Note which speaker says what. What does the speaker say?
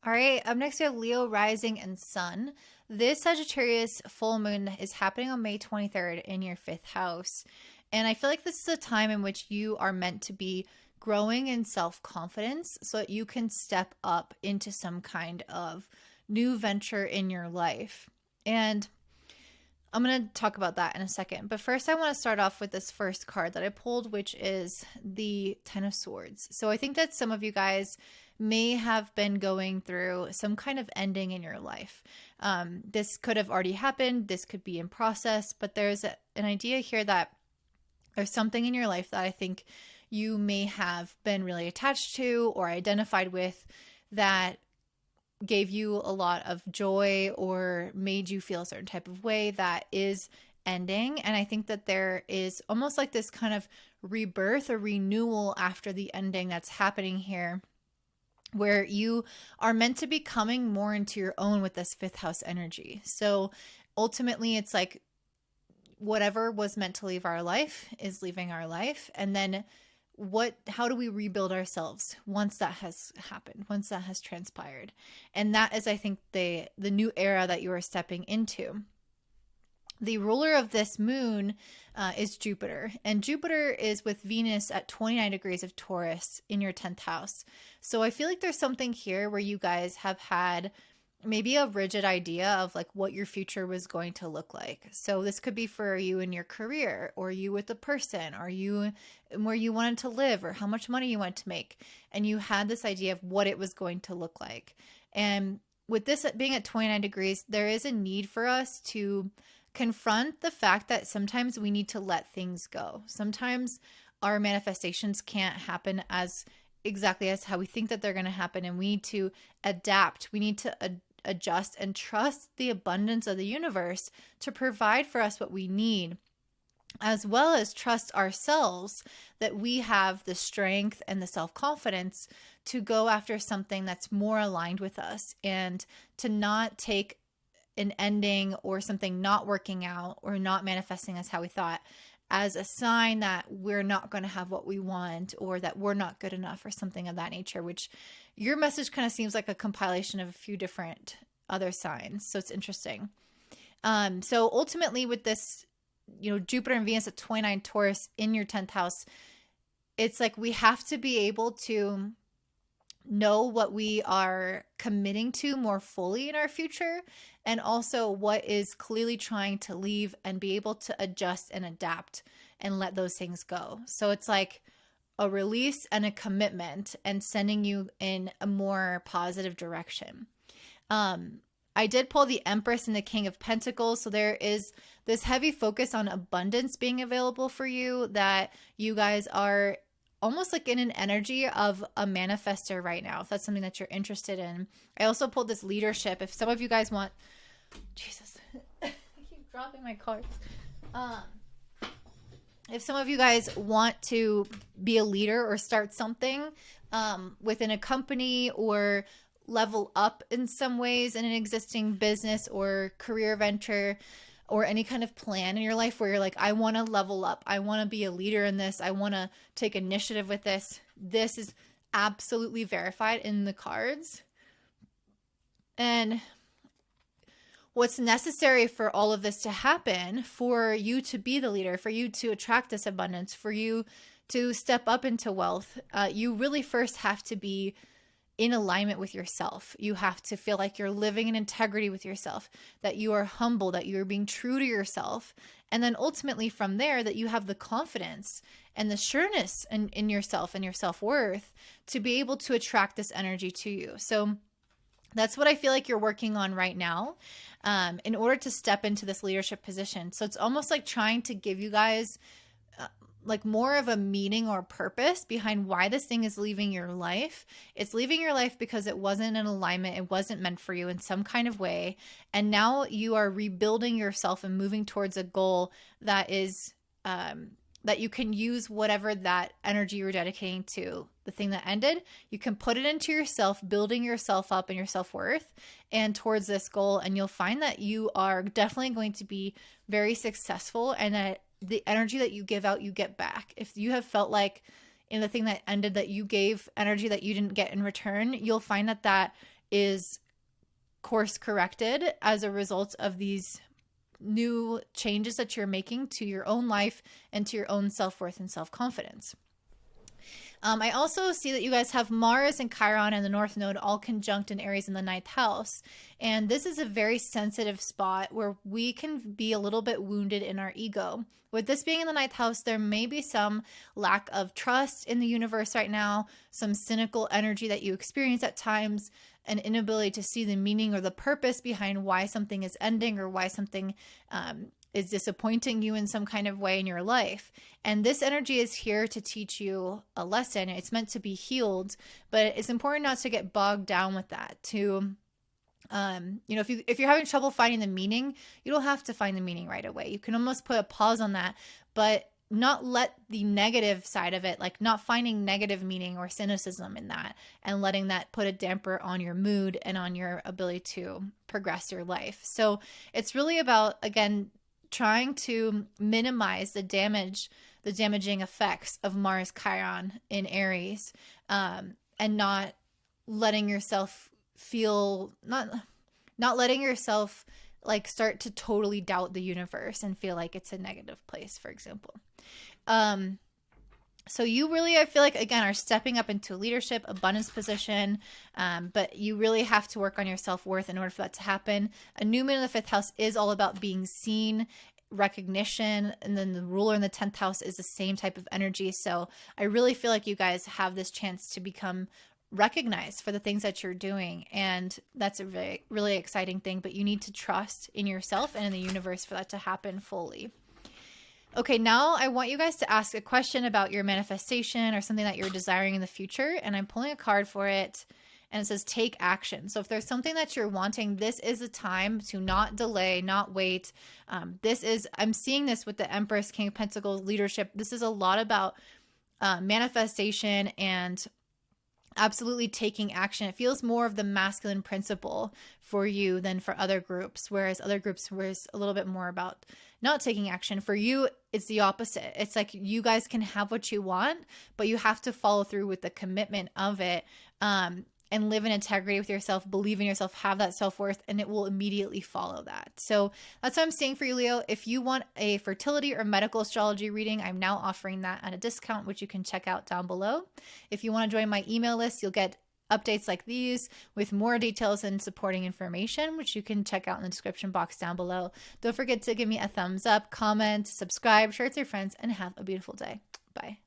Speaker 1: All right, up next we have Leo rising and sun. This Sagittarius full moon is happening on May 23rd in your fifth house. And I feel like this is a time in which you are meant to be growing in self confidence so that you can step up into some kind of new venture in your life. And I'm going to talk about that in a second. But first, I want to start off with this first card that I pulled, which is the Ten of Swords. So I think that some of you guys may have been going through some kind of ending in your life. This could have already happened. This could be in process. But there's an idea here that there's something in your life that I think you may have been really attached to or identified with that gave you a lot of joy or made you feel a certain type of way that is ending. And I think that there is almost like this kind of rebirth or renewal after the ending that's happening here, where you are meant to be coming more into your own with this fifth house energy. So ultimately, it's like whatever was meant to leave our life is leaving our life. And then how do we rebuild ourselves once that has happened, once that has transpired? And that is, I think, the new era that you are stepping into. The ruler of this moon is Jupiter, and Jupiter is with Venus at 29 degrees of Taurus in your 10th house. So I feel like there's something here where you guys have had maybe a rigid idea of like what your future was going to look like. So this could be for you in your career, or you with a person, or you where you wanted to live, or how much money you wanted to make. And you had this idea of what it was going to look like. And with this being at 29 degrees, there is a need for us to confront the fact that sometimes we need to let things go. Sometimes our manifestations can't happen as exactly as how we think that they're going to happen, and we need to adapt. We need to adjust and trust the abundance of the universe to provide for us what we need, as well as trust ourselves that we have the strength and the self-confidence to go after something that's more aligned with us, and to not take an ending or something not working out or not manifesting as how we thought as a sign that we're not going to have what we want, or that we're not good enough, or something of that nature, which your message kind of seems like a compilation of a few different other signs. So it's interesting. So ultimately with this, Jupiter and Venus at 29 Taurus in your 10th house, it's like we have to be able to know what we are committing to more fully in our future, and also what is clearly trying to leave, and be able to adjust and adapt and let those things go. So it's like a release and a commitment, and sending you in a more positive direction. I did pull the Empress and the King of Pentacles. So there is this heavy focus on abundance being available for you, that you guys are almost like in an energy of a manifester right now, if that's something that you're interested in. I also pulled this leadership. If some of you guys want, Jesus, I keep dropping my cards. If some of you guys want to be a leader or start something within a company, or level up in some ways in an existing business or career venture, or any kind of plan in your life where you're like, I want to level up, I want to be a leader in this, I want to take initiative with this, this is absolutely verified in the cards. And what's necessary for all of this to happen, for you to be the leader, for you to attract this abundance, for you to step up into wealth, you really first have to be in alignment with yourself. You have to feel like you're living in integrity with yourself, that you are humble, that you're being true to yourself. And then ultimately from there, that you have the confidence and the sureness in yourself and your self-worth to be able to attract this energy to you. So that's what I feel like you're working on right now, in order to step into this leadership position. So it's almost like trying to give you guys like more of a meaning or purpose behind why this thing is leaving your life. It's leaving your life because it wasn't in alignment. It wasn't meant for you in some kind of way. And now you are rebuilding yourself and moving towards a goal that is, that you can use whatever that energy you're dedicating to the thing that ended. You can put it into yourself, building yourself up and your self-worth and towards this goal. And you'll find that you are definitely going to be very successful, and that the energy that you give out, you get back. If you have felt like in the thing that ended that you gave energy that you didn't get in return, you'll find that is course corrected as a result of these new changes that you're making to your own life and to your own self-worth and self-confidence. I also see that you guys have Mars and Chiron and the North Node all conjunct in Aries in the 9th house. And this is a very sensitive spot where we can be a little bit wounded in our ego. With this being in the 9th house, there may be some lack of trust in the universe right now, some cynical energy that you experience at times, an inability to see the meaning or the purpose behind why something is ending or why something is disappointing you in some kind of way in your life. And this energy is here to teach you a lesson. It's meant to be healed, but it's important not to get bogged down with that. To, if you're having trouble finding the meaning, you don't have to find the meaning right away. You can almost put a pause on that, but not let the negative side of it, like not finding negative meaning or cynicism in that and letting that put a damper on your mood and on your ability to progress your life. So it's really about, again, trying to minimize the damaging effects of Mars Chiron in Aries, and not letting yourself feel, not letting yourself like start to totally doubt the universe and feel like it's a negative place, for example. So you really, I feel like, again, are stepping up into a leadership, abundance position, but you really have to work on your self-worth in order for that to happen. A new moon in the 5th house is all about being seen, recognition, and then the ruler in the 10th house is the same type of energy. So I really feel like you guys have this chance to become recognized for the things that you're doing, and that's a really, really exciting thing, but you need to trust in yourself and in the universe for that to happen fully. Okay, now I want you guys to ask a question about your manifestation or something that you're desiring in the future, and I'm pulling a card for it, and it says take action. So if there's something that you're wanting, this is a time to not delay, not wait. I'm seeing this with the Empress, King of Pentacles, leadership. This is a lot about manifestation and absolutely taking action. It feels more of the masculine principle for you than for other groups, whereas other groups was a little bit more about not taking action. For you, it's the opposite. It's like you guys can have what you want, but you have to follow through with the commitment of it, and live in integrity with yourself, believe in yourself, have that self-worth, and it will immediately follow that. So that's what I'm saying for you, Leo. If you want a fertility or medical astrology reading, I'm now offering that at a discount, which you can check out down below. If you want to join my email list, you'll get updates like these with more details and supporting information, which you can check out in the description box down below. Don't forget to give me a thumbs up, comment, subscribe, share it with your friends, and have a beautiful day. Bye.